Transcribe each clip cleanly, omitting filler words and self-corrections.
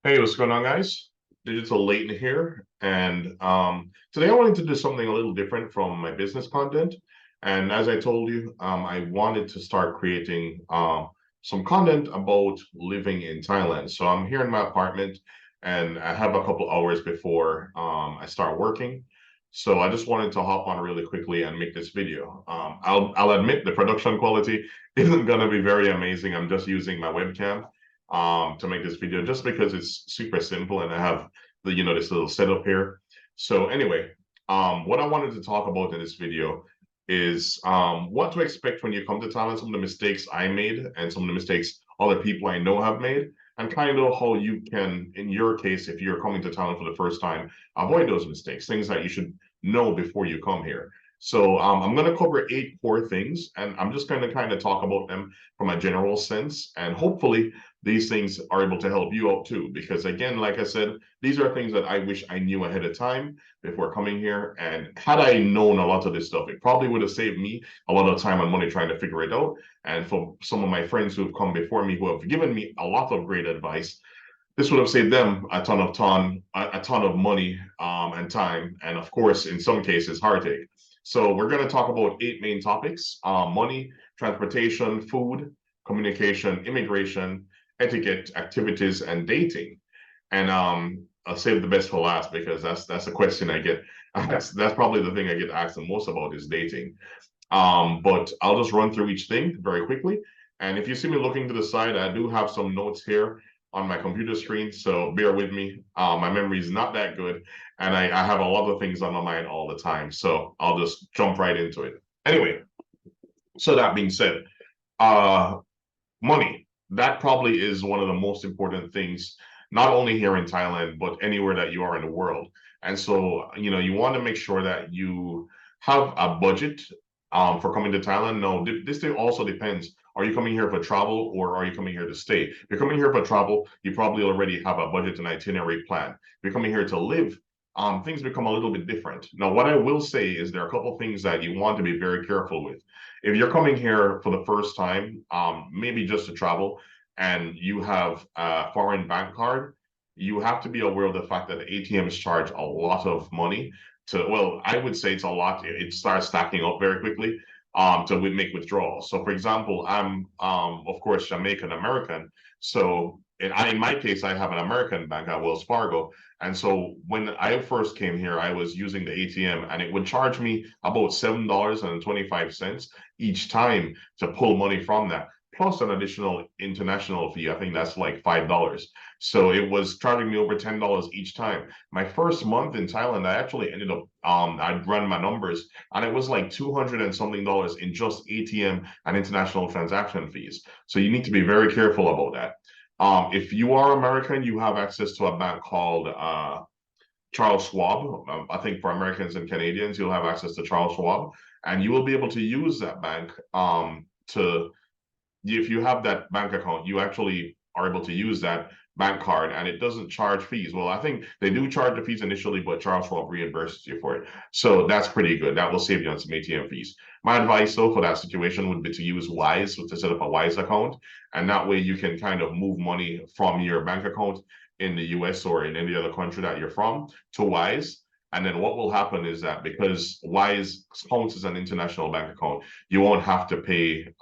Hey, what's going on, guys? Digital Leighton here, and today I wanted to do something a little different from my business content. And as I told you, I wanted to start creating some content about living in Thailand. So I'm here in my apartment, and I have a couple hours before I start working. So I just wanted to hop on really quickly and make this video. I'll admit the production quality isn't going to be very amazing. I'm just using my webcam to make this video just because it's super simple and I have this little setup here. So anyway, what I wanted to talk about in this video is what to expect when you come to Thailand, some of the mistakes I made and some of the mistakes other people I know have made, and kind of how you can, in your case, if you're coming to Thailand for the first time, avoid those mistakes, things that you should know before you come here. So I'm going to cover 8 core things, and I'm just going to kind of talk about them from a general sense, and hopefully these things are able to help you out too. Because again, like I said, these are things that I wish I knew ahead of time before coming here. And had I known a lot of this stuff, it probably would have saved me a lot of time and money trying to figure it out. And for some of my friends who have come before me, who have given me a lot of great advice, this would have saved them a ton of money and time, and of course, in some cases, heartache. So we're going to talk about 8 main topics: money, transportation, food, communication, immigration, etiquette, activities, and dating. And I'll save the best for last because that's a question I get. That's probably the thing I get asked the most about is dating. But I'll just run through each thing very quickly. And if you see me looking to the side, I do have some notes here on my computer screen, so bear with me. My memory is not that good, and I have a lot of things on my mind all the time, so I'll just jump right into it. Anyway, so that being said, uh, money. That probably is one of the most important things, not only here in Thailand, but anywhere that you are in the world. And so, you want to make sure that you have a budget for coming to Thailand. No, this thing also depends. Are you coming here for travel or are you coming here to stay? If you're coming here for travel, you probably already have a budget and itinerary plan. If you're coming here to live, things become a little bit different. Now, what I will say is there are a couple of things that you want to be very careful with. If you're coming here for the first time, maybe just to travel, and you have a foreign bank card, you have to be aware of the fact that ATMs charge a lot of money to, well, I would say it's a lot. It starts stacking up very quickly to make withdrawals. So, for example, I'm, of course, Jamaican American. So, in my case, I have an American bank at Wells Fargo. And so when I first came here, I was using the ATM and it would charge me about $7.25 each time to pull money from that, plus an additional international fee. I think that's like $5. So it was charging me over $10 each time. My first month in Thailand, I actually ended up, I'd run my numbers, and it was like 200 and something dollars in just ATM and international transaction fees. So you need to be very careful about that. If you are American, you have access to a bank called Charles Schwab. I think for Americans and Canadians, you'll have access to Charles Schwab, and you will be able to use that bank to, if you have that bank account, you actually are able to use that bank card and it doesn't charge fees. Well, I think they do charge the fees initially, but Charles Schwab reimburses you for it. So that's pretty good. That will save you on some ATM fees. My advice, though, for that situation would be to use Wise, to set up a Wise account. And that way you can kind of move money from your bank account in the US or in any other country that you're from to Wise. And then what will happen is that because Wise counts as an international bank account, you won't have to pay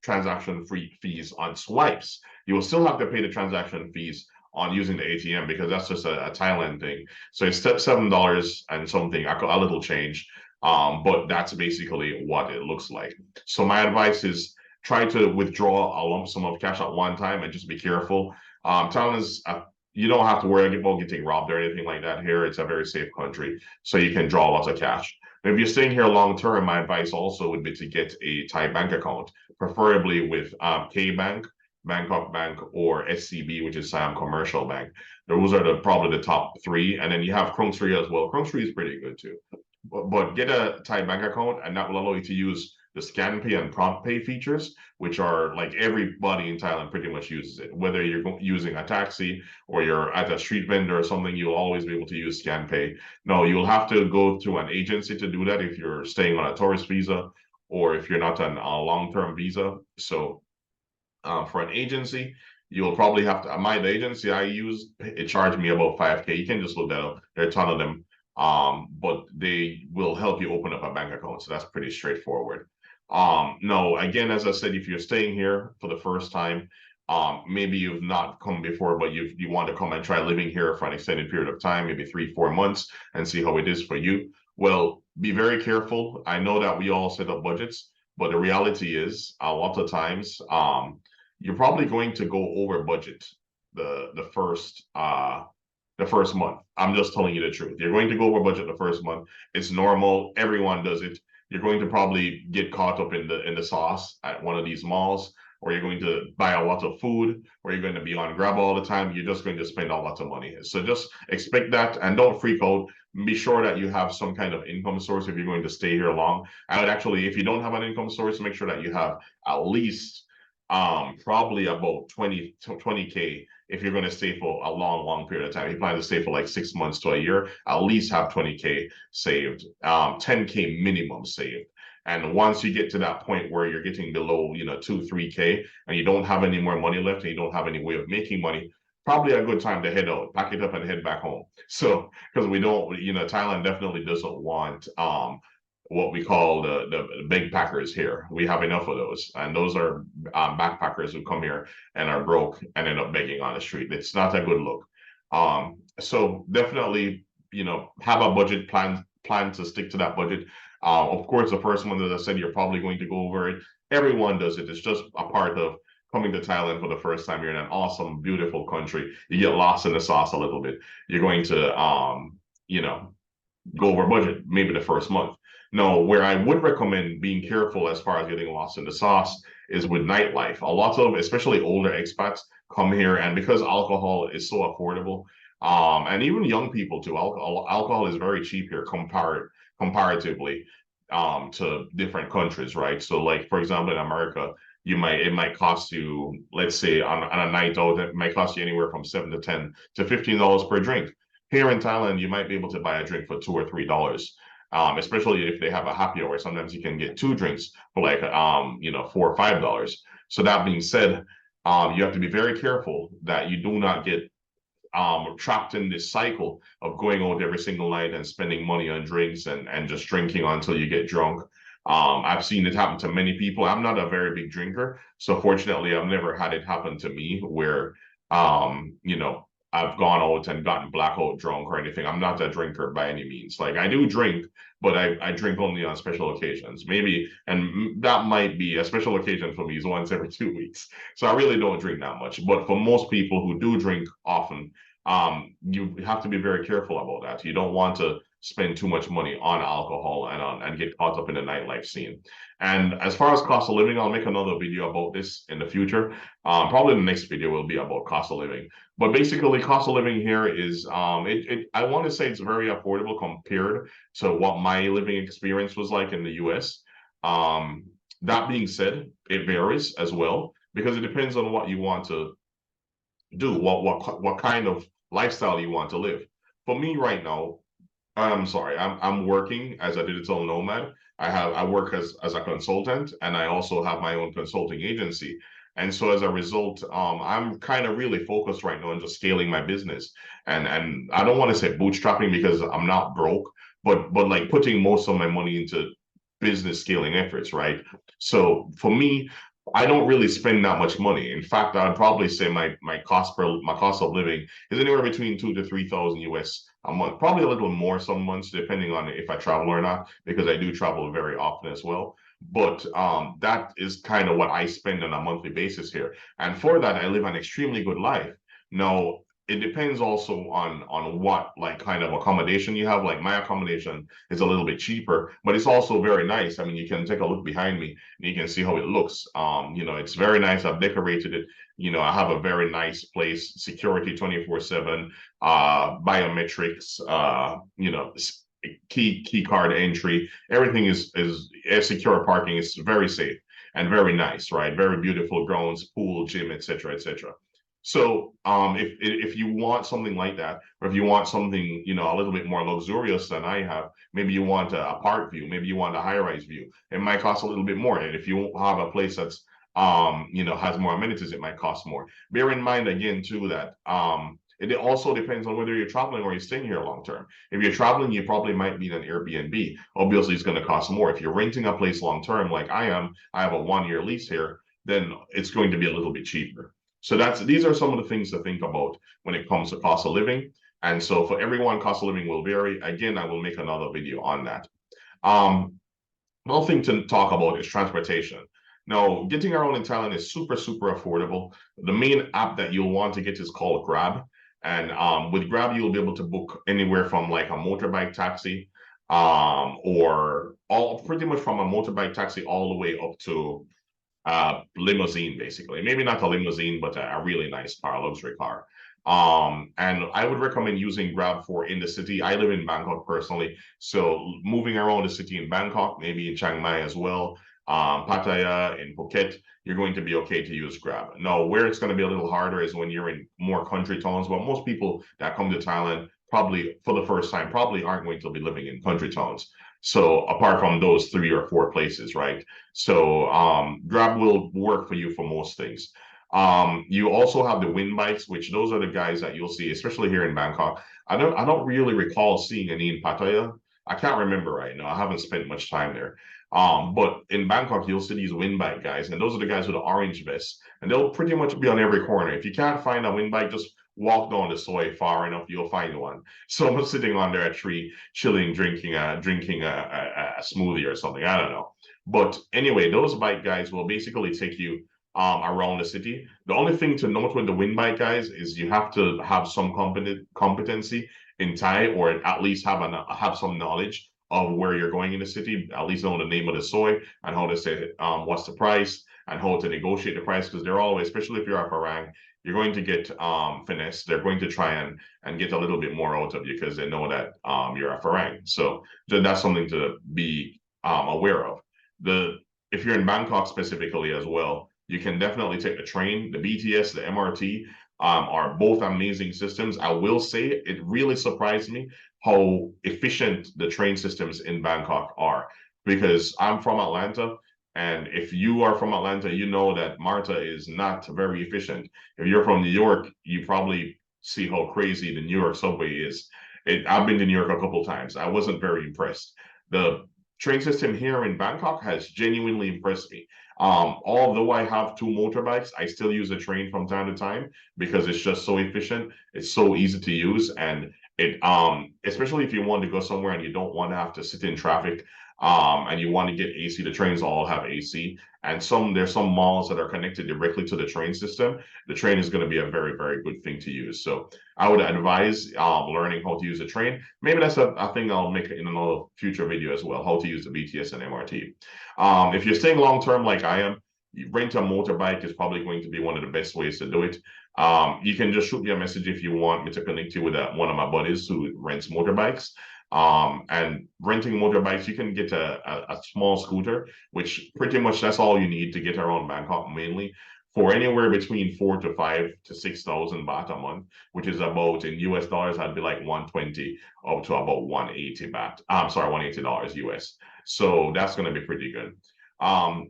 transaction free fees on swipes. You will still have to pay the transaction fees on using the ATM because that's just a Thailand thing. So it's $7 and something, a little change. But that's basically what it looks like. So my advice is try to withdraw a lump sum of cash at one time and just be careful. Thailand is you don't have to worry about getting robbed or anything like that here. It's a very safe country, so you can draw lots of cash. If you're staying here long term, my advice also would be to get a Thai bank account, preferably with K Bank, Bangkok Bank, or SCB, which is Siam Commercial Bank. Those are probably the top three, and then you have Krung Sri as well. Krung Sri is pretty good too, but get a Thai bank account, and that will allow you to use the scan pay and prompt pay features, which are like everybody in Thailand pretty much uses it. Whether you're using a taxi or you're at a street vendor or something, you'll always be able to use scan pay. No, you'll have to go through an agency to do that if you're staying on a tourist visa or if you're not on a long-term visa. So for an agency, You'll probably have to, the agency I use, it charged me about 5K. You can just look that up. There are a ton of them. But they will help you open up a bank account. So that's pretty straightforward. No, again, as I said, if you're staying here for the first time, maybe you've not come before, but you want to come and try living here for an extended period of time, maybe 3, 4 months, and see how it is for you. Well, be very careful. I know that we all set up budgets, but the reality is a lot of times, you're probably going to go over budget the first month. I'm just telling you the truth. You're going to go over budget the first month. It's normal. Everyone does it. You're going to probably get caught up in the sauce at one of these malls, or you're going to buy a lot of food, or you're going to be on grab all the time. You're just going to spend a lot of money. So just expect that and don't freak out. Be sure that you have some kind of income source if you're going to stay here long. I would actually, if you don't have an income source, make sure that you have at least probably about 20K if you're going to stay for a long period of time. If you plan to stay for like 6 months to a year, at least have 20K saved, 10K minimum saved. And once you get to that point where you're getting below, 2, 3K, and you don't have any more money left and you don't have any way of making money, probably a good time to head out, pack it up and head back home. So, because we don't, Thailand definitely doesn't want what we call the big packers here. We have enough of those, and those are backpackers who come here and are broke and end up begging on the street. It's not a good look. So definitely, have a budget plan to stick to that budget. Of course, the first one that I said, you're probably going to go over it. Everyone does it. It's just a part of coming to Thailand for the first time. You're in an awesome, beautiful country. You get lost in the sauce a little bit. You're going to, go over budget maybe the first month. No, where I would recommend being careful as far as getting lost in the sauce is with nightlife. A lot of, especially older expats, come here, and because alcohol is so affordable, and even young people too, alcohol is very cheap here comparatively, to different countries, right? So, like for example, in America, it might cost you, let's say on a night out, it might cost you anywhere from $7 to $10 to $15 per drink. Here in Thailand, you might be able to buy a drink for $2 or $3. Especially if they have a happy hour. Sometimes you can get 2 drinks for like $4 or $5. So that being said, you have to be very careful that you do not get trapped in this cycle of going out every single night and spending money on drinks and just drinking until you get drunk. I've seen it happen to many people. I'm not a very big drinker, so fortunately, I've never had it happen to me where I've gone out and gotten blackout drunk or anything. I'm not a drinker by any means. Like I do drink, but I drink only on special occasions. Maybe, and that might be a special occasion for me is once every 2 weeks. So I really don't drink that much. But for most people who do drink often, you have to be very careful about that. You don't want to spend too much money on alcohol and get caught up in the nightlife scene. And as far as cost of living, I'll make another video about this in the future. Probably the next video will be about cost of living. But basically, cost of living here is I want to say it's very affordable compared to what my living experience was like in the US. That being said, it varies as well because it depends on what you want to do, what kind of lifestyle you want to live. For me right now, I'm sorry, I'm working as a digital nomad. I work as a consultant, and I also have my own consulting agency. And so as a result, I'm kind of really focused right now on just scaling my business. And I don't want to say bootstrapping because I'm not broke, but like putting most of my money into business scaling efforts, right? So for me, I don't really spend that much money. In fact, I'd probably say my cost of living is anywhere between 2 to 3 thousand US a month. Probably a little more some months, depending on if I travel or not, because I do travel very often as well. But that is kind of what I spend on a monthly basis here. And for that, I live an extremely good life. Now, it depends also on what like kind of accommodation you have. Like my accommodation is a little bit cheaper, but it's also very nice. I mean, you can take a look behind me and you can see how it looks. It's very nice. I've decorated it. I have a very nice place, security 24/7, biometrics, key card entry. Everything is secure parking. It's very safe and very nice, right? Very beautiful grounds, pool, gym, etc., etc. So if you want something like that, or if you want something, a little bit more luxurious than I have, maybe you want a park view, maybe you want a high-rise view, it might cost a little bit more. And if you have a place that's has more amenities, it might cost more. Bear in mind again too that it also depends on whether you're traveling or you're staying here long term. If you're traveling, you probably might need an Airbnb. Obviously, it's going to cost more. If you're renting a place long term, like I am, I have a 1 year lease here, then it's going to be a little bit cheaper. So these are some of the things to think about when it comes to cost of living. And so for everyone, cost of living will vary. Again, I will make another video on that. Um, Another thing to talk about is transportation. Now, getting around in Thailand is super, super affordable. The main app that you'll want to get is called Grab. And with Grab, you'll be able to book anywhere from like a motorbike taxi, or all pretty much from a motorbike taxi all the way up to limousine, basically. Maybe not a limousine, but a really nice car, luxury car. And I would recommend using Grab for in the city. I live in Bangkok personally, so moving around the city in Bangkok, maybe in Chiang Mai as well, Pattaya, in Phuket, you're going to be okay to use Grab. Now, where it's going to be a little harder is when you're in more country towns. But most people that come to Thailand, probably for the first time, probably aren't going to be living in country towns. So apart from those 3 or 4 places, right? So Grab will work for you for most things. You also have the wind bikes, which those are the guys that you'll see, especially here in Bangkok. I don't really recall seeing any in Pattaya. I can't remember right now. I haven't spent much time there. But in Bangkok, you'll see these wind bike guys, and those are the guys with the orange vests, and they'll pretty much be on every corner. If you can't find a wind bike, just walk down the soy far enough, you'll find one. Someone sitting under a tree, chilling, drinking a smoothie or something. I don't know. But anyway, those bike guys will basically take you around the city. The only thing to note with the wind bike guys is you have to have some competency in Thai, or at least have some knowledge of where you're going in the city. At least know the name of the soy and how to say what's the price and how to negotiate the price, because they're always, especially if you're a Farang, you're going to get finesse. They're going to try and get a little bit more out of you because they know that you're a Farang. So that's something to be aware of. The If you're in Bangkok specifically as well, you can definitely take the train. The BTS, the MRT are both amazing systems. I will say it really surprised me how efficient the train systems in Bangkok are, because I'm from Atlanta. And if you are from Atlanta, you know that MARTA is not very efficient. If you're from New York, you probably see how crazy the New York subway is. I've been to New York a couple times. I wasn't very impressed. The train system here in Bangkok has genuinely impressed me. Although I have 2 motorbikes, I still use a train from time to time because it's just so efficient. It's so easy to use, and especially if you want to go somewhere and you don't want to have to sit in traffic, and you want to get AC. The trains all have AC, and there's some malls that are connected directly to the train system. The train is going to be a very, very good thing to use. So I would advise learning how to use a train. Maybe that's a thing I'll make in another future video as well, how to use the BTS and MRT. If you're staying long term like I am, rent a motorbike is probably going to be one of the best ways to do it. You can just shoot me a message if you want me to connect you with one of my buddies who rents motorbikes. And renting motorbikes, you can get a small scooter, which pretty much that's all you need to get around Bangkok mainly, for anywhere between 4 to 5 to 6,000 baht a month, which is about, in US dollars, that'd be like 120 up to about 180 baht. I'm sorry, $180 US. So that's going to be pretty good.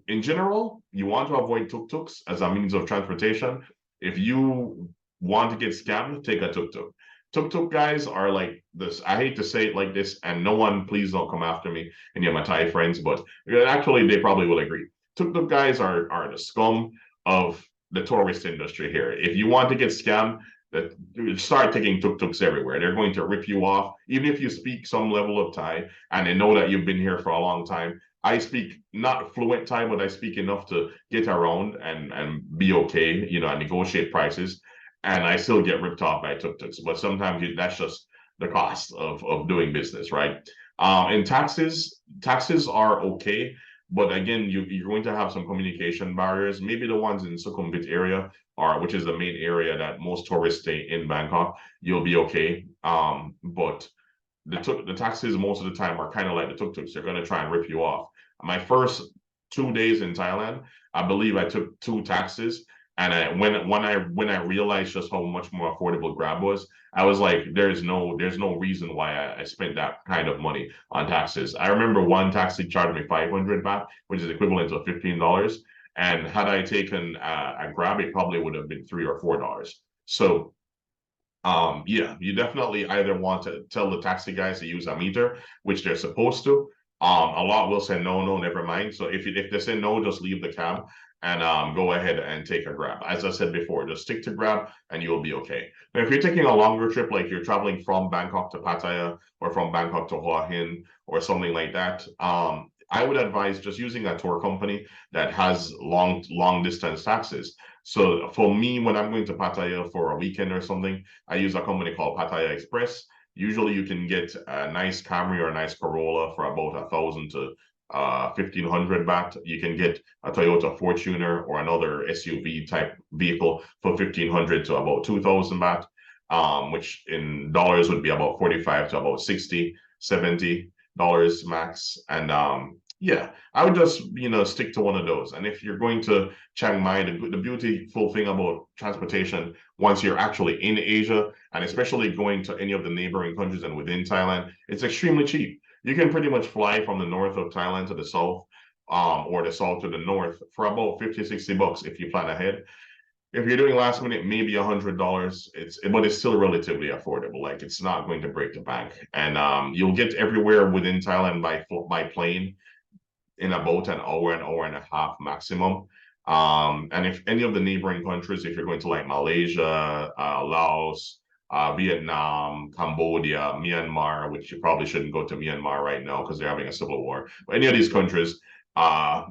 In general, you want to avoid tuk-tuks as a means of transportation. If you want to get scammed, take a tuk-tuk. Tuk-tuk guys are like this. I hate to say it like this, and no one, please don't come after me, any of my Thai friends, but actually they probably will agree. Tuk-tuk guys are the scum of the tourist industry here. If you want to get scammed, start taking tuk-tuks everywhere. They're going to rip you off, even if you speak some level of Thai and they know that you've been here for a long time. I speak not fluent Thai, but I speak enough to get around and be okay, and negotiate prices, and I still get ripped off by tuk-tuks. But sometimes that's just the cost of doing business, right? And taxes are okay, but again, you're going to have some communication barriers. Maybe the ones in Sukhumvit area, which is the main area that most tourists stay in Bangkok, you'll be okay. But the taxis most of the time are kind of like the tuk-tuks. They're going to try and rip you off. My first 2 days in Thailand, I believe I took 2 taxis. And when I realized just how much more affordable Grab was, I was like, there's no reason why I spent that kind of money on taxes. I remember one taxi charged me 500 baht, which is equivalent to $15. And had I taken a Grab, it probably would have been $3 or $4. So yeah, you definitely either want to tell the taxi guys to use a meter, which they're supposed to. A lot will say no, no, never mind. So if they say no, just leave the cab and go ahead and take a Grab. As I said before, just stick to Grab and you'll be okay. Now, if you're taking a longer trip, like you're traveling from Bangkok to Pattaya or from Bangkok to Hua Hin or something like that, I would advise just using a tour company that has long distance taxis. So for me, when I'm going to Pattaya for a weekend or something, I use a company called Pattaya Express. Usually you can get a nice Camry or a nice Corolla for about 1,000 to 1,500 baht. You can get a Toyota Fortuner or another SUV type vehicle for 1,500 to about 2,000 baht, which in dollars would be about 45 to about 60, $70 max. And yeah, I would just, stick to one of those. And if you're going to Chiang Mai, the beautiful thing about transportation, once you're actually in Asia, and especially going to any of the neighboring countries and within Thailand, it's extremely cheap. You can pretty much fly from the north of Thailand to the south, or the south to the north for about 50, $60 if you plan ahead. If you're doing last minute, maybe $100. But it's still relatively affordable. Like it's not going to break the bank, and you'll get everywhere within Thailand by plane in about an hour and a half maximum. And if any of the neighboring countries, if you're going to like Malaysia, Laos, Vietnam, Cambodia, Myanmar, which you probably shouldn't go to Myanmar right now because they're having a civil war. But any of these countries,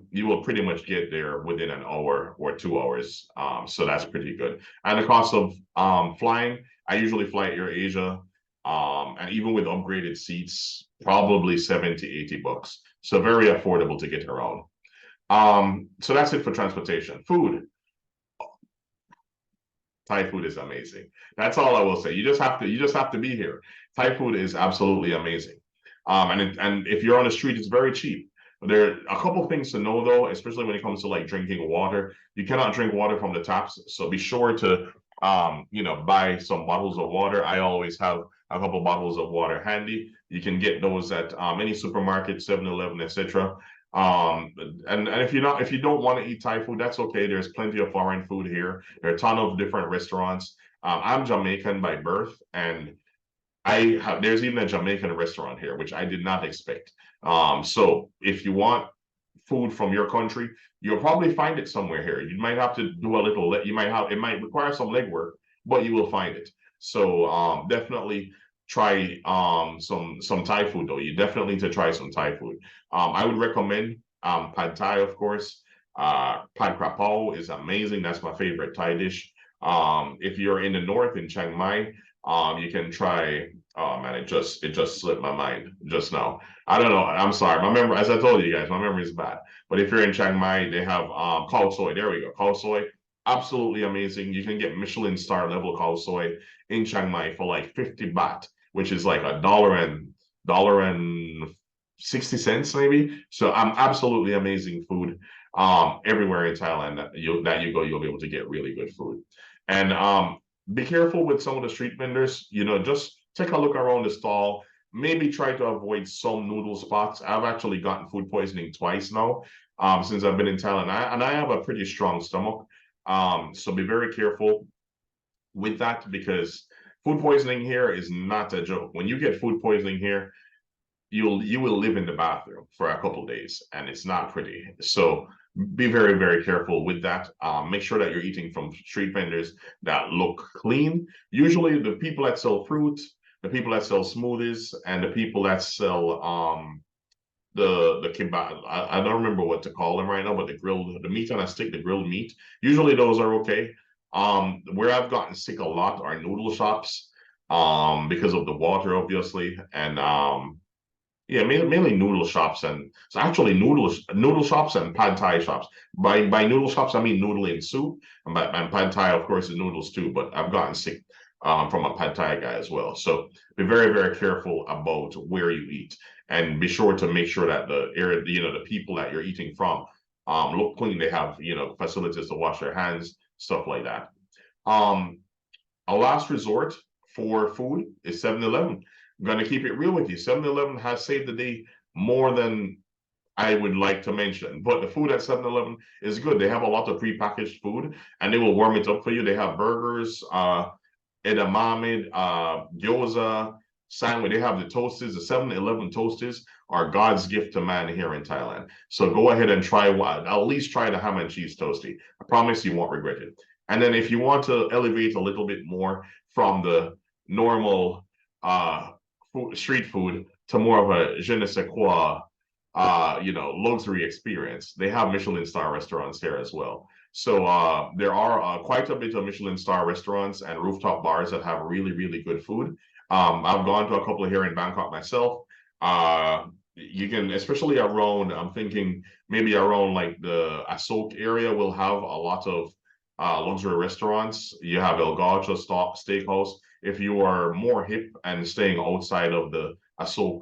you will pretty much get there within an hour or 2 hours. So that's pretty good. And the cost of flying, I usually fly Air Asia. And even with upgraded seats, probably 70, $80. So very affordable to get around. So that's it for transportation. Food. Thai food is amazing. That's all I will say. You just have to be here. Thai food is absolutely amazing. And if you're on the street, it's very cheap. There are a couple things to know though, especially when it comes to like drinking water. You cannot drink water from the taps, so be sure to buy some bottles of water. I always have a couple bottles of water handy. You can get those at any supermarket, 7-Eleven, etc. And if you don't want to eat Thai food, that's okay. There's plenty of foreign food here. There are a ton of different restaurants. I'm Jamaican by birth, and there's even a Jamaican restaurant here, which I did not expect. So if you want food from your country, you'll probably find it somewhere here. You might have to do a little. It might require some legwork, but you will find it. So definitely try some Thai food though. You definitely need to try some Thai food. I would recommend pad Thai, of course. Pad Krapao is amazing. That's my favorite Thai dish. If you're in the north in Chiang Mai, you can try. Oh man, it just slipped my mind just now. I don't know. I'm sorry. My memory, as I told you guys, my memory is bad. But if you're in Chiang Mai, they have khao soy. There we go. Khao soy, absolutely amazing. You can get Michelin star level khao soy in Chiang Mai for like 50 baht, which is like a dollar and 60 cents maybe. So absolutely amazing food. Everywhere in Thailand that you go, you'll be able to get really good food. And be careful with some of the street vendors. Just take a look around the stall. Maybe try to avoid some noodle spots. I've actually gotten food poisoning twice now, since I've been in Thailand. And I have a pretty strong stomach. So be very careful with that because food poisoning here is not a joke. When you get food poisoning here, you will live in the bathroom for a couple days, and it's not pretty. So be very, very careful with that. Make sure that you're eating from street vendors that look clean. Usually the people that sell fruit, the people that sell smoothies, and the people that sell the kibbeh. I don't remember what to call them right now, but the meat on a stick, the grilled meat. Usually those are okay. Where I've gotten sick a lot are noodle shops, because of the water, obviously, and yeah, mainly noodle shops, and so actually noodle shops and pad thai shops. By noodle shops, I mean noodle in soup, and pad thai, of course, is noodles too. But I've gotten sick from a pad thai guy as well. So be very, very careful about where you eat, and be sure to make sure that the area, the people that you're eating from, look clean. They have facilities to wash their hands, stuff like that. Um, a last resort for food is 7-Eleven. I'm going to keep it real with you. 7-Eleven has saved the day more than I would like to mention. But the food at 7-Eleven is good. They have a lot of prepackaged food and they will warm it up for you. They have burgers, edamame, gyoza, sandwich. They have the toasties. The 7-Eleven toasties are God's gift to man here in Thailand. So go ahead and try one. At least try the ham and cheese toasty. I promise you won't regret it. And then if you want to elevate a little bit more from the normal street food to more of a je ne sais quoi, luxury experience, they have Michelin star restaurants here as well. So there are quite a bit of Michelin star restaurants and rooftop bars that have really, really good food. I've gone to a couple here in Bangkok myself. You can, especially around, I'm thinking maybe around like the Asok area will have a lot of luxury restaurants. You have El Gaucho Steakhouse. If you are more hip and staying outside of the Asok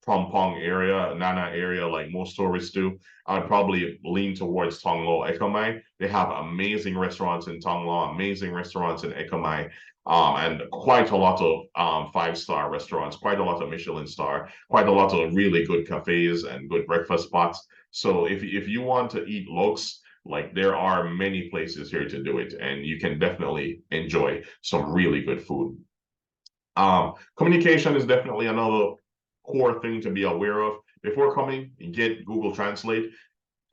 Pong area, Nana area, like most tourists do, I'd probably lean towards Tonglo Ekamai. They have amazing restaurants in Tonglo, amazing restaurants in Ekamai, and quite a lot of five-star restaurants, quite a lot of Michelin star, quite a lot of really good cafes and good breakfast spots. So if you want to eat looks, like there are many places here to do it, and you can definitely enjoy some really good food. Communication is definitely another core thing to be aware of. Before coming, get Google Translate.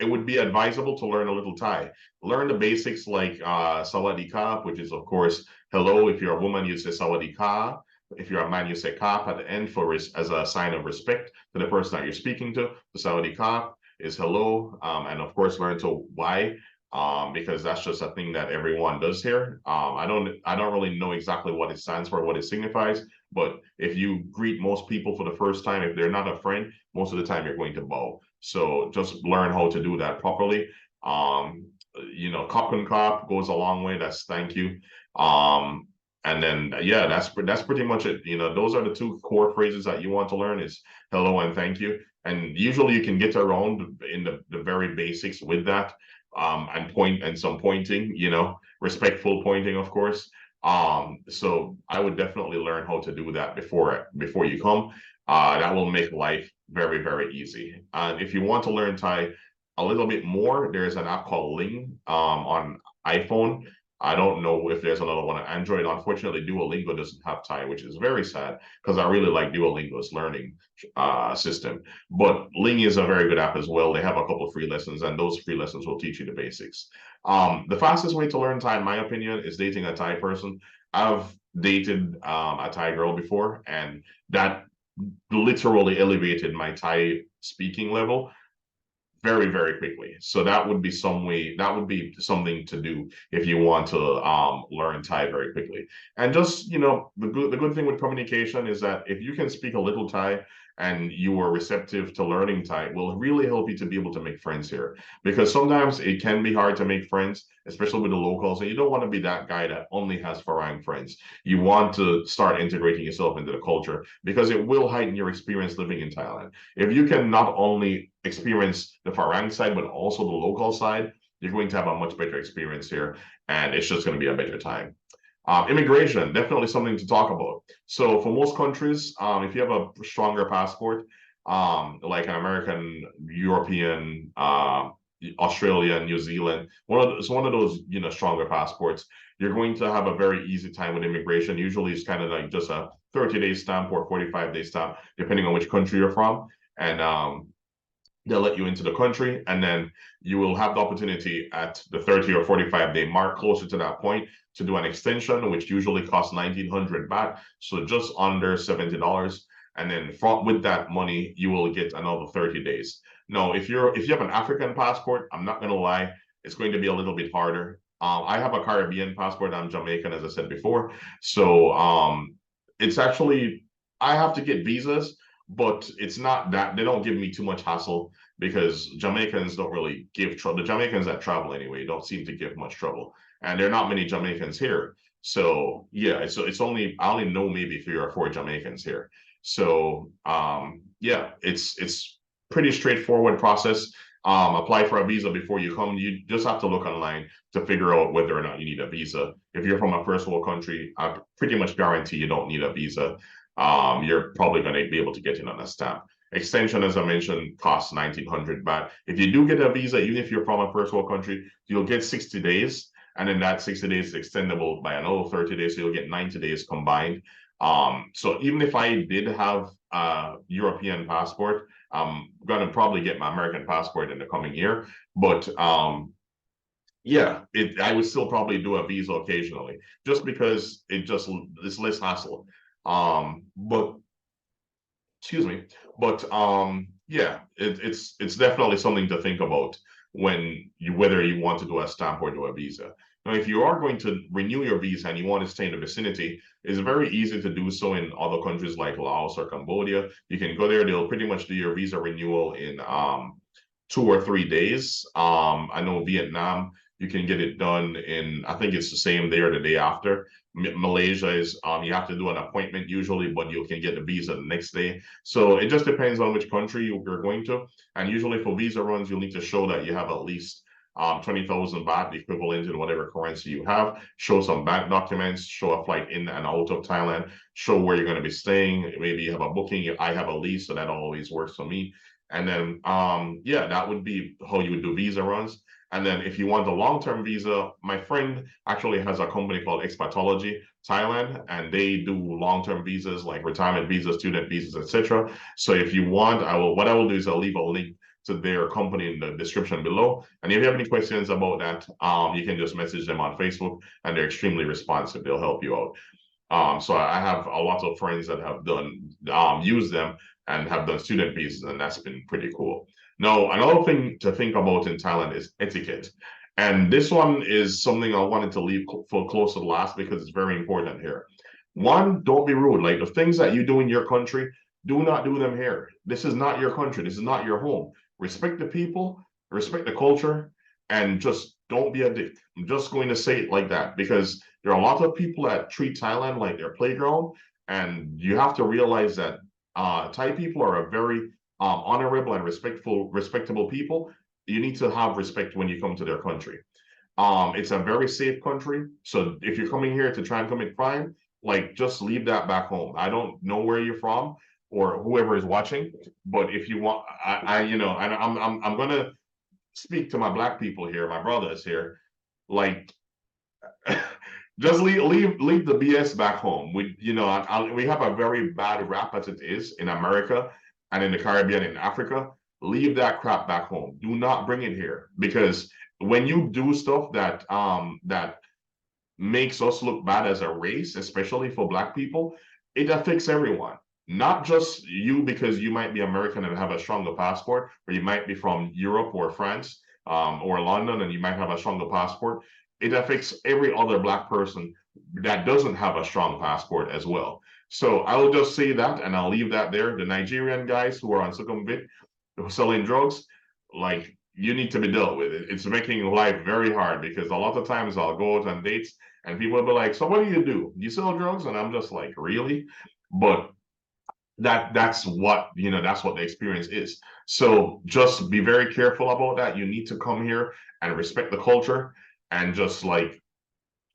It would be advisable to learn a little Thai. Learn the basics like Sawadee Ka, which is, of course, hello. If you're a woman, you say Sawadee Ka. If you're a man, you say Kap at the end as a sign of respect to the person that you're speaking to. The Sawadee Ka is hello. And of course, learn to why. Because that's just a thing that everyone does here. I don't really know exactly what it stands for, what it signifies, but if you greet most people for the first time, if they're not a friend, most of the time you're going to bow. So just learn how to do that properly. Kop and kop goes a long way. That's thank you. And then yeah, that's pretty much it. Those are the two core phrases that you want to learn is hello and thank you. And usually you can get around in the very basics with that. And point and some pointing, respectful pointing, of course. So I would definitely learn how to do that before you come. That will make life very, very easy. And if you want to learn Thai a little bit more, there's an app called Ling on iPhone. I don't know if there's another one on Android. Unfortunately, Duolingo doesn't have Thai, which is very sad because I really like Duolingo's learning system. But Ling is a very good app as well. They have a couple of free lessons, and those free lessons will teach you the basics. The fastest way to learn Thai, in my opinion, is dating a Thai person. I've dated a Thai girl before, and that literally elevated my Thai speaking level very, very quickly. So that would be something to do if you want to learn Thai very quickly. And just, the good thing with communication is that if you can speak a little Thai and you are receptive to learning Thai, it will really help you to be able to make friends here. Because sometimes it can be hard to make friends, especially with the locals, and you don't want to be that guy that only has foreign friends. You want to start integrating yourself into the culture because it will heighten your experience living in Thailand. If you can not only experience the Farang side, but also the local side, you're going to have a much better experience here, and it's just going to be a better time. Immigration, definitely something to talk about. So for most countries, if you have a stronger passport, like an American, European, Australia, New Zealand, it's one of those, stronger passports, you're going to have a very easy time with immigration. Usually it's kind of like just a 30-day stamp or 45-day stamp, depending on which country you're from. And they'll let you into the country, and then you will have the opportunity at the 30 or 45-day mark, closer to that point, to do an extension, which usually costs 1,900 baht, so just under $70. And then with that money, you will get another 30 days. Now, if you have an African passport, I'm not gonna lie, it's going to be a little bit harder. I have a Caribbean passport. I'm Jamaican, as I said before. So it's actually, I have to get visas, but it's not that they don't give me too much hassle because Jamaicans don't really give trouble. The Jamaicans that travel anyway don't seem to give much trouble, and there are not many Jamaicans here. So yeah, it's only I only know maybe 3 or 4 Jamaicans here. So yeah, it's pretty straightforward process. Apply for a visa before you come. You just have to look online to figure out whether or not you need a visa. If you're from a first world country, I pretty much guarantee you don't need a visa. You're probably going to be able to get in on a stamp. Extension, as I mentioned, costs 1,900 baht. If you do get a visa, even if you're from a first world country, you'll get 60 days. And then that 60 days is extendable by another 30 days. So you'll get 90 days combined. So even if I did have a European passport, I'm gonna probably get my American passport in the coming year. But yeah, I would still probably do a visa occasionally, just because it's less hassle. But excuse me, but yeah, it's definitely something to think about when you whether you want to do a stamp or do a visa. Now, if you are going to renew your visa and you want to stay in the vicinity, it's very easy to do so in other countries like Laos or Cambodia. You can go there; they'll pretty much do your visa renewal in 2 or 3 days. I know Vietnam, you can get it done in, I think it's the same day or the day after. Malaysia is you have to do an appointment usually, but you can get the visa the next day. So it just depends on which country you're going to. And usually for visa runs, you'll need to show that you have at least 20,000 baht, the equivalent in whatever currency you have. Show some bank documents, show a flight in and out of Thailand, show where you're going to be staying. Maybe you have a booking. I have a lease, so that always works for me. And then, yeah, that would be how you would do visa runs. And then if you want a long-term visa, my friend actually has a company called Expatology Thailand, and they do long-term visas like retirement visas, student visas, etc. So if you want, what I will do is I'll leave a link to their company in the description below. And if you have any questions about that, you can just message them on Facebook, and they're extremely responsive. They'll help you out. So I have a lot of friends that have done used them and have done student visas, and that's been pretty cool. Now, another thing to think about in Thailand is etiquette. And this one is something I wanted to leave for close to last because it's very important here. One, don't be rude. Like the things that you do in your country, do not do them here. This is not your country. This is not your home. Respect the people, respect the culture, and just don't be a dick. I'm just going to say it like that because there are a lot of people that treat Thailand like their playground, and you have to realize that Thai people are a very honorable and respectable people. You need to have respect when you come to their country. It's a very safe country, so if you're coming here to try and commit crime, like just leave that back home. I don't know where you're from or whoever is watching, but if you want, I'm gonna speak to my black people here, my brothers here, like just leave the BS back home. We have a very bad rap as it is in America and in the Caribbean and Africa. Leave that crap back home. Do not bring it here because when you do stuff that makes us look bad as a race, especially for black people, it affects everyone. Not just you because you might be American and have a stronger passport, or you might be from Europe or France or London and you might have a stronger passport. It affects every other black person that doesn't have a strong passport as well. So I will just say that and I'll leave that there. The Nigerian guys who are on Sukhumvit selling drugs, like you need to be dealt with. It's making life very hard because a lot of times I'll go out on dates and people will be like, "So what do you do? You sell drugs?" And I'm just like, "Really?" But that's what that's what the experience is. So just be very careful about that. You need to come here and respect the culture and just like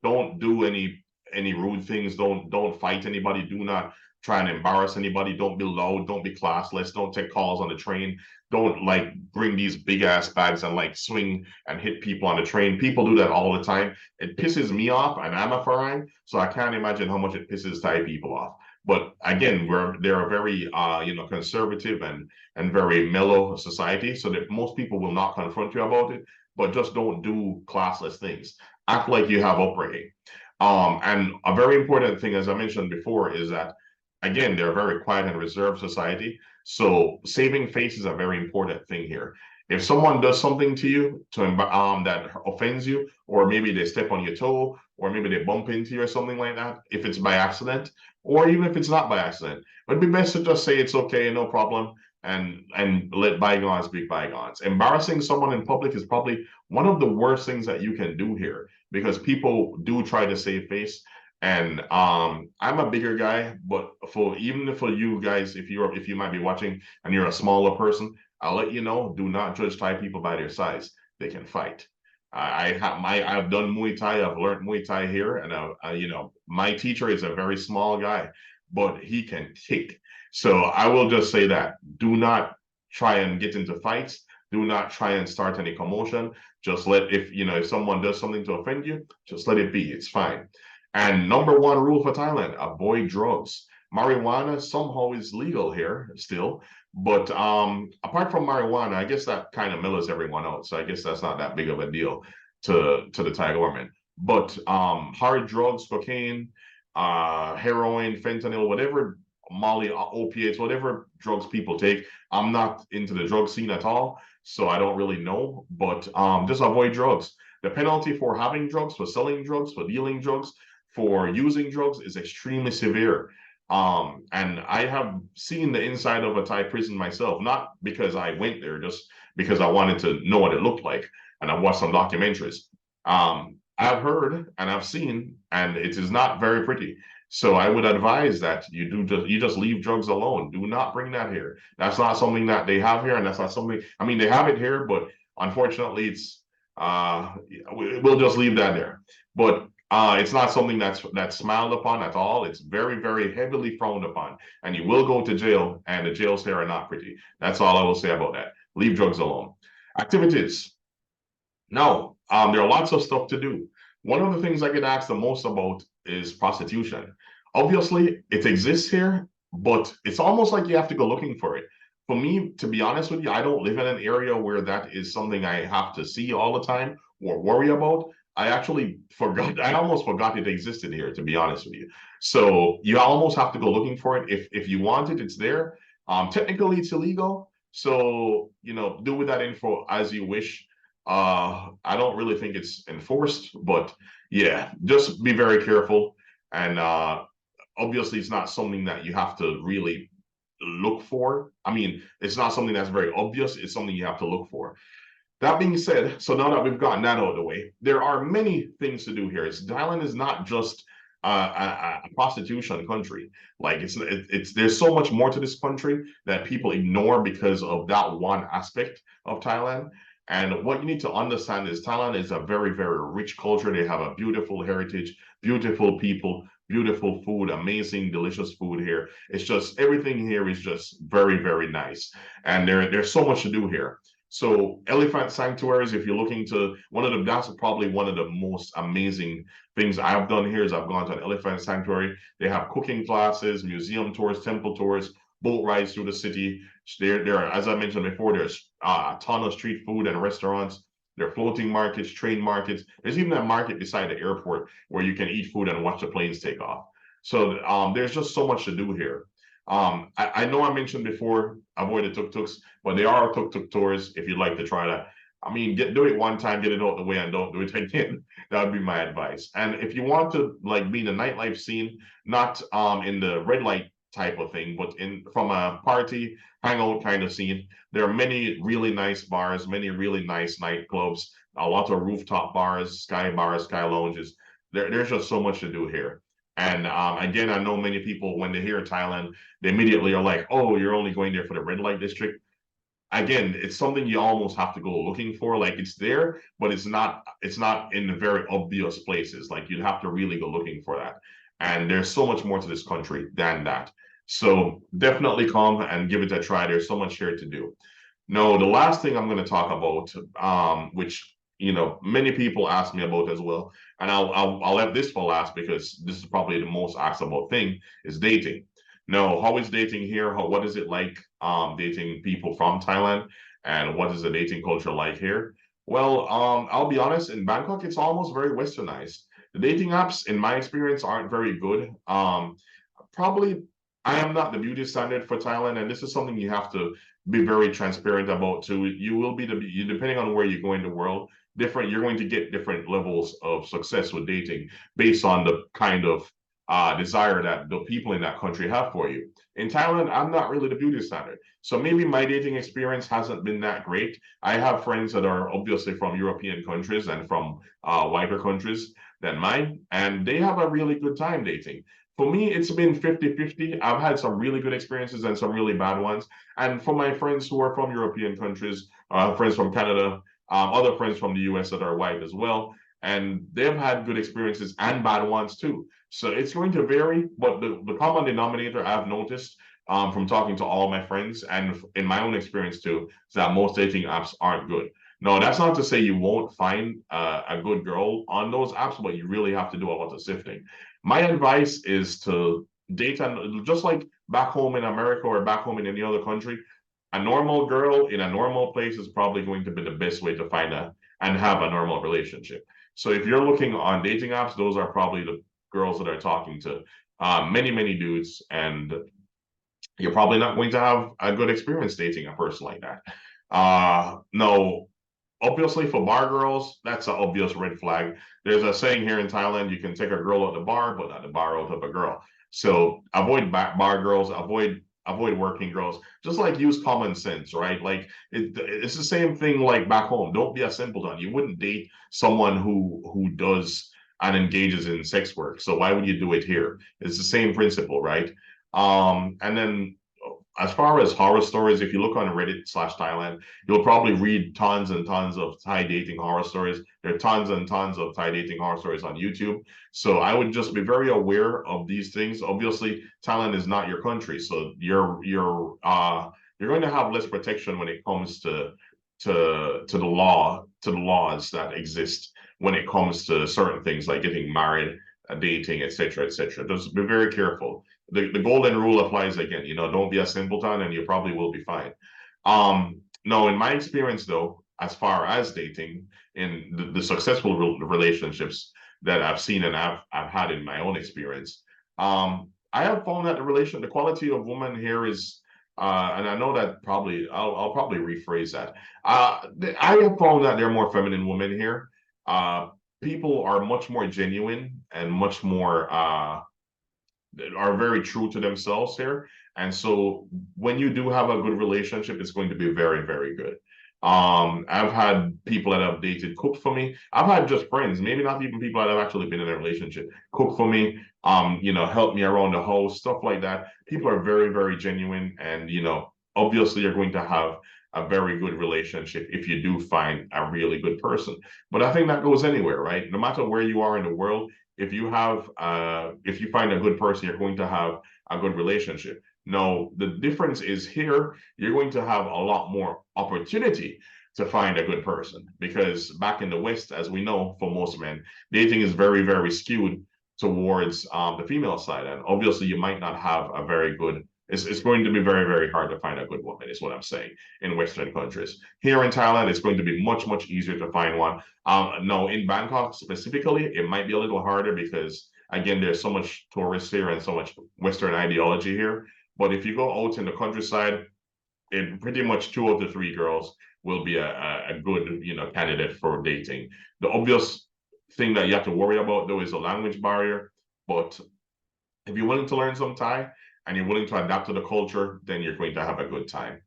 don't do any rude things. Don't fight anybody. Do not try and embarrass anybody. Don't be loud. Don't be classless. Don't take calls on the train. Don't like bring these big ass bags and like swing and hit people on the train. People do that all the time. It pisses me off, and I'm a foreign, so I can't imagine how much it pisses Thai people off. But again, they're a very conservative and very mellow society, so that most people will not confront you about it. But just don't do classless things. Act like you have upbringing. And a very important thing, as I mentioned before, is that again, they're a very quiet and reserved society. So saving face is a very important thing here. If someone does something to you that offends you, or maybe they step on your toe, or maybe they bump into you or something like that, if it's by accident, or even if it's not by accident, it'd be best to just say it's okay, no problem, and let bygones be bygones. Embarrassing someone in public is probably one of the worst things that you can do here because people do try to save face. And I'm a bigger guy, but even for you guys, if you might be watching and you're a smaller person, I'll let you know, do not judge Thai people by their size. They can fight. I've done Muay Thai. I've learned Muay Thai here, and my teacher is a very small guy, but he can kick. So I will just say that do not try and get into fights. Do not try and start any commotion. Just let, if someone does something to offend you, just let it be. It's fine. And number one rule for Thailand, avoid drugs. Marijuana somehow is legal here still, but apart from marijuana, I guess that kind of mellows everyone out. So I guess that's not that big of a deal to the Thai government. But hard drugs, cocaine, heroin, fentanyl, whatever, Molly, opiates, whatever drugs people take. I'm not into the drug scene at all, so I don't really know. But just avoid drugs. The penalty for having drugs, for selling drugs, for dealing drugs, for using drugs is extremely severe. And I have seen the inside of a Thai prison myself, not because I went there, just because I wanted to know what it looked like, and I watched some documentaries. I've heard and I've seen, and it is not very pretty. So I would advise that you just leave drugs alone. Do not bring that here. That's not something that they have here, and that's not something. I mean, they have it here, but unfortunately, we'll just leave that there. But it's not something that's smiled upon at all. It's very, very heavily frowned upon, and you will go to jail, and the jails here are not pretty. That's all I will say about that. Leave drugs alone. Activities. Now, there are lots of stuff to do. One of the things I get asked the most about is prostitution. Obviously, it exists here, but it's almost like you have to go looking for it. For me, to be honest with you, I don't live in an area where that is something I have to see all the time or worry about. I actually forgot, I almost forgot it existed here, to be honest with you. So you almost have to go looking for it. If you want it, it's there. Technically, it's illegal. So, do with that info as you wish. I don't really think it's enforced, but yeah, just be very careful. And obviously, it's not something that you have to really look for. I mean, it's not something that's very obvious. It's something you have to look for. That being said, so now that we've gotten that out of the way, there are many things to do here. Thailand is not just a prostitution country. Like it's there's so much more to this country that people ignore because of that one aspect of Thailand. And what you need to understand is Thailand is a very, very rich culture. They have a beautiful heritage, beautiful people, beautiful food, amazing, delicious food here. It's just everything here is just very, very nice. And there's so much to do here. So elephant sanctuaries, if you're looking to that's probably one of the most amazing things I've done here is I've gone to an elephant sanctuary. They have cooking classes, museum tours, temple tours, boat rides through the city. There are, as I mentioned before, there's a ton of street food and restaurants. There are floating markets, train markets. There's even a market beside the airport where you can eat food and watch the planes take off. So there's just so much to do here. I know I mentioned before, avoid the tuk-tuks, but there are tuk-tuk tours if you'd like to try that. I mean, do it one time, get it out of the way, and don't do it again. That would be my advice. And if you want to like be in the nightlife scene, not in the red light type of thing, but in from a party hangout kind of scene, there are many really nice bars, many really nice nightclubs, a lot of rooftop bars, sky lounges. There's just so much to do here. And again, I know many people when they hear Thailand, they immediately are like, "Oh, you're only going there for the red light district." Again, it's something you almost have to go looking for. Like it's there, but it's not in the very obvious places. Like you'd have to really go looking for that. And there's so much more to this country than that. So definitely come and give it a try. There's so much here to do. No, the last thing I'm going to talk about, which many people ask me about as well, and I'll let this for last because this is probably the most asked about thing is dating. No, how is dating here? What is it like dating people from Thailand, and what is the dating culture like here? Well, I'll be honest, in Bangkok, it's almost very westernized. The dating apps, in my experience, aren't very good. Probably, I am not the beauty standard for Thailand, and this is something you have to be very transparent about too. You will be depending on where you go in the world, different. You're going to get different levels of success with dating based on the kind of desire that the people in that country have for you. In Thailand, I'm not really the beauty standard. So maybe my dating experience hasn't been that great. I have friends that are obviously from European countries and from whiter countries than mine, and they have a really good time dating. For me, it's been 50-50. I've had some really good experiences and some really bad ones. And for my friends who are from European countries, friends from Canada, other friends from the US that are white as well, and they've had good experiences and bad ones too. So it's going to vary, but the common denominator I've noticed from talking to all my friends and in my own experience too is that most dating apps aren't good. No, that's not to say you won't find a good girl on those apps, but you really have to do a lot of sifting. My advice is to date, and just like back home in America or back home in any other country, a normal girl in a normal place is probably going to be the best way to find a and have a normal relationship. So if you're looking on dating apps, those are probably the girls that are talking to many dudes, and you're probably not going to have a good experience dating a person like that. No, obviously for bar girls, that's an obvious red flag. There's a saying here in Thailand, you can take a girl at the bar, but not the bar out of a girl. So avoid bar girls, avoid working girls. Just like use common sense, right? Like it's the same thing like back home. Don't be a simpleton. You wouldn't date someone who does and engages in sex work. So why would you do it here? It's the same principle, right? And then as far as horror stories, if you look on Reddit/Thailand, you'll probably read tons and tons of Thai dating horror stories. There are tons and tons of Thai dating horror stories on YouTube. So I would just be very aware of these things. Obviously, Thailand is not your country, so you're going to have less protection when it comes to the laws that exist when it comes to certain things like getting married, dating, etc., etc. Just be very careful. The golden rule applies again. Don't be a simpleton, and you probably will be fine. No, in my experience, though, as far as dating, in the successful relationships that I've seen and I've had in my own experience, I have found that the quality of woman here is, and I know that I'll probably rephrase that. I have found that there are more feminine women here. People are much more genuine and much more are very true to themselves here. And so when you do have a good relationship, it's going to be very good. I've had people that have dated cook for me. I've had just friends, maybe not even people that have actually been in a relationship, cook for me, help me around the house, stuff like that. People are very genuine, and obviously you're going to have a very good relationship if you do find a really good person. But I think that goes anywhere, right? No matter where you are in the world, if you find a good person, you're going to have a good relationship. No, the difference is here, you're going to have a lot more opportunity to find a good person, because back in the West, as we know, for most men, dating is very skewed towards the female side. And obviously you might not have a very good, it's going to be very hard to find a good woman, is what I'm saying, in Western countries. Here in Thailand, it's going to be much easier to find one. No, in Bangkok specifically, it might be a little harder because, again, there's so much tourists here and so much Western ideology here. But if you go out in the countryside, in pretty much 2 out of 3 girls will be a good candidate for dating. The obvious thing that you have to worry about though is a language barrier. But if you're willing to learn some Thai and you're willing to adapt to the culture, then you're going to have a good time.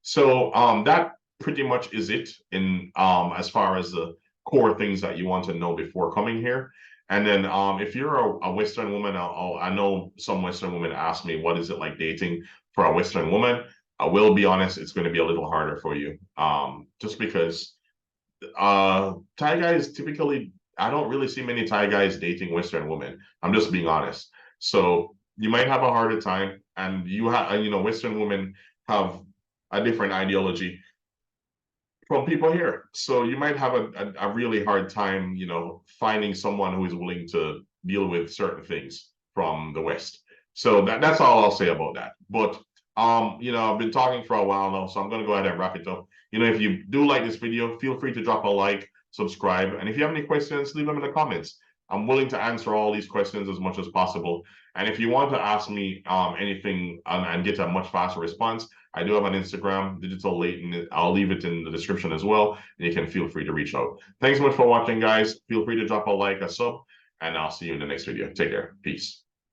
So that pretty much is it in as far as the core things that you want to know before coming here. And then if you're a Western woman, I know some Western women ask me, what is it like dating for a Western woman? I will be honest, it's going to be a little harder for you. Just because Thai guys typically, I don't really see many Thai guys dating Western women. I'm just being honest. So you might have a harder time, and Western women have a different ideology from people here. So you might have a really hard time, finding someone who is willing to deal with certain things from the West. So that's all I'll say about that. But I've been talking for a while now, so I'm gonna go ahead and wrap it up. If you do like this video, feel free to drop a like, subscribe, and if you have any questions, leave them in the comments. I'm willing to answer all these questions as much as possible. And if you want to ask me anything and get a much faster response, I do have an Instagram, Digital Leighton. I'll leave it in the description as well, and you can feel free to reach out. Thanks so much for watching, guys. Feel free to drop a like, a sub, and I'll see you in the next video. Take care. Peace.